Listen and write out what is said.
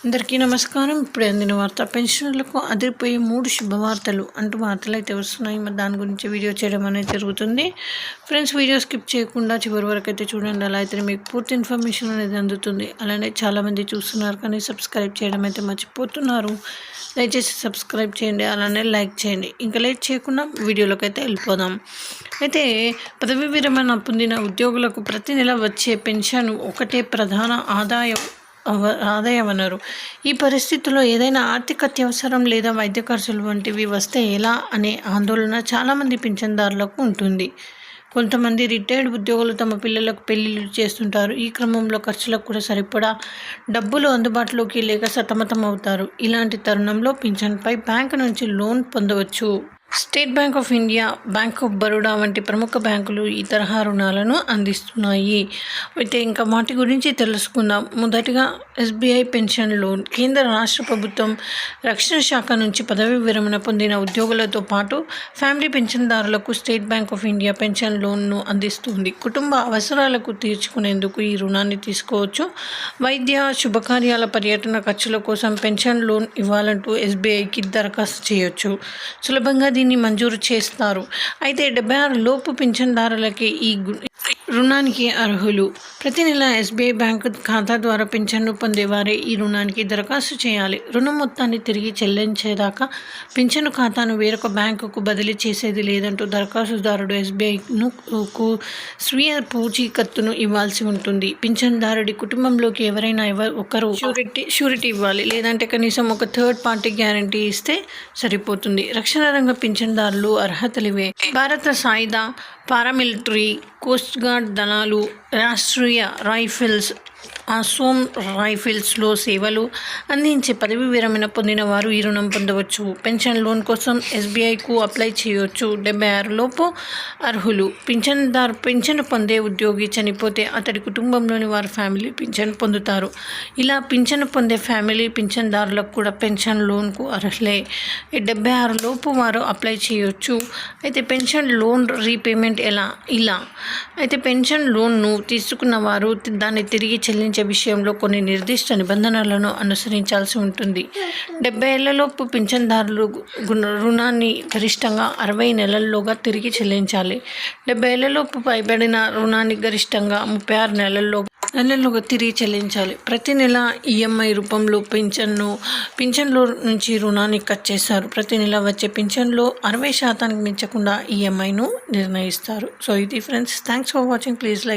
అందరికీ నమస్కారం. ఇప్పుడే అందిన వార్త. పెన్షనర్లకు అదిరిపోయే 3 శుభవార్తలు అంటూ వార్తలు అయితే వస్తున్నాయి. మరి దాని గురించి వీడియో చేయడం అనేది జరుగుతుంది. ఫ్రెండ్స్, వీడియో స్కిప్ చేయకుండా చివరి వరకు అయితే చూడండి. అలా అయితే మీకు పూర్తి ఇన్ఫర్మేషన్ అనేది అందుతుంది. అలానే చాలామంది చూస్తున్నారు కానీ సబ్స్క్రైబ్ చేయడం అయితే మర్చిపోతున్నారు. దయచేసి సబ్స్క్రైబ్ చేయండి, అలానే లైక్ చేయండి. ఇంకా లేట్ చేయకుండా వీడియోలోకి అయితే వెళ్ళిపోదాం. అయితే పదవీ విరమణ పొందిన ఉద్యోగులకు ప్రతి నెల వచ్చే పెన్షన్ ఒకటే ప్రధాన ఆదాయ వనరు. ఈ పరిస్థితుల్లో ఏదైనా ఆర్థిక అత్యవసరం లేదా వైద్య ఖర్చులు వంటివి వస్తే ఎలా అనే ఆందోళన చాలామంది పింఛన్దారులకు ఉంటుంది. కొంతమంది రిటైర్డ్ ఉద్యోగులు తమ పిల్లలకు పెళ్లిళ్ళు చేస్తుంటారు. ఈ క్రమంలో ఖర్చులకు కూడా సరిపడా డబ్బులు అందుబాటులోకి లేక సతమతం అవుతారు. ఇలాంటి తరుణంలో పింఛన్పై బ్యాంకు నుంచి లోన్ పొందవచ్చు. State bank of India, bank of Baroda వంటి ప్రముఖ బ్యాంకులు ఈ తరహా రుణాలను అందిస్తున్నాయి. అయితే ఇంకా వాటి గురించి తెలుసుకుందాం. మొదటిగా ఎస్బీఐ పెన్షన్ లోన్. కేంద్ర రాష్ట్ర ప్రభుత్వం రక్షణ శాఖ నుంచి పదవీ విరమణ పొందిన ఉద్యోగులతో పాటు ఫ్యామిలీ పెన్షన్దారులకు state bank of India pension లోన్ను అందిస్తుంది. కుటుంబ అవసరాలకు తీర్చుకునేందుకు ఈ రుణాన్ని తీసుకోవచ్చు. వైద్య, శుభకార్యాల, పర్యటన ఖర్చుల కోసం పెన్షన్ లోన్ ఇవ్వాలంటూ ఎస్బీఐకి దరఖాస్తు చేయొచ్చు. సులభంగా దీన్ని మంజూరు చేస్తారు. అయితే 76 లోపు పింఛన్దారులకే ఈ రుణానికి అర్హులు. ప్రతి నెల ఎస్బీఐ బ్యాంకు ఖాతా ద్వారా పింఛన్ను పొందేవారే ఈ రుణానికి దరఖాస్తు చేయాలి. రుణం మొత్తాన్ని తిరిగి చెల్లించేదాకా పింఛను ఖాతాను వేరొక బ్యాంకుకు బదిలీ చేసేది లేదంటూ దరఖాస్తుదారుడు ఎస్బీఐకు స్వీయ పూచీకత్తును ఇవ్వాల్సి ఉంటుంది. పింఛన్దారుడి కుటుంబంలోకి ఎవరైనా ఒకరు షూరిటీ ఇవ్వాలి, లేదంటే కనీసం ఒక థర్డ్ పార్టీ గ్యారంటీ ఇస్తే సరిపోతుంది. రక్షణ రంగ పింఛన్దారులు అర్హతలివే. భారత సాయుధ, పారామిలిటరీ, కోస్ట్ గార్డ్ దళాలు, రాష్ట్రీయ రైఫిల్స్, అసోం రైఫిల్స్లో సేవలు అందించే పదవి విరమణ పొందిన వారు ఈ రుణం పొందవచ్చు. పెన్షన్ లోన్ కోసం ఎస్బీఐకు అప్లై చేయవచ్చు. 76 లోపు అర్హులు. పింఛను పొందే ఉద్యోగి చనిపోతే అతడి కుటుంబంలోని వారు ఫ్యామిలీ పింఛన్ పొందుతారు. ఇలా పింఛను పొందే ఫ్యామిలీ పింఛన్దారులకు కూడా పెన్షన్ లోన్కు అర్హులే. 76 లోపు వారు అప్లై చేయవచ్చు. అయితే పెన్షన్ లోన్ రీపేమెంట్ ఇలా అయితే పెన్షన్ లోన్ను తీసుకున్న వారు దాన్ని తిరిగి చెల్లించే విషయంలో కొన్ని నిర్దిష్ట నిబంధనలను అనుసరించాల్సి ఉంటుంది. 70 ఏళ్లలోపు పింఛన్దారులు రుణాన్ని గరిష్టంగా 60 నెలల్లోగా తిరిగి చెల్లించాలి. 70 ఏళ్లలోపు పైబడిన రుణాన్ని గరిష్టంగా 36 నెలల్లోగా తిరిగి చెల్లించాలి. ప్రతి నెల ఈఎంఐ రూపంలో పింఛన్లో నుంచి రుణాన్ని కట్ చేస్తారు. ప్రతి నెల వచ్చే పింఛన్లో 60% మించకుండా ఈఎంఐను నిర్ణయిస్తారు. సో ఇది friends, thanks for watching. Please like.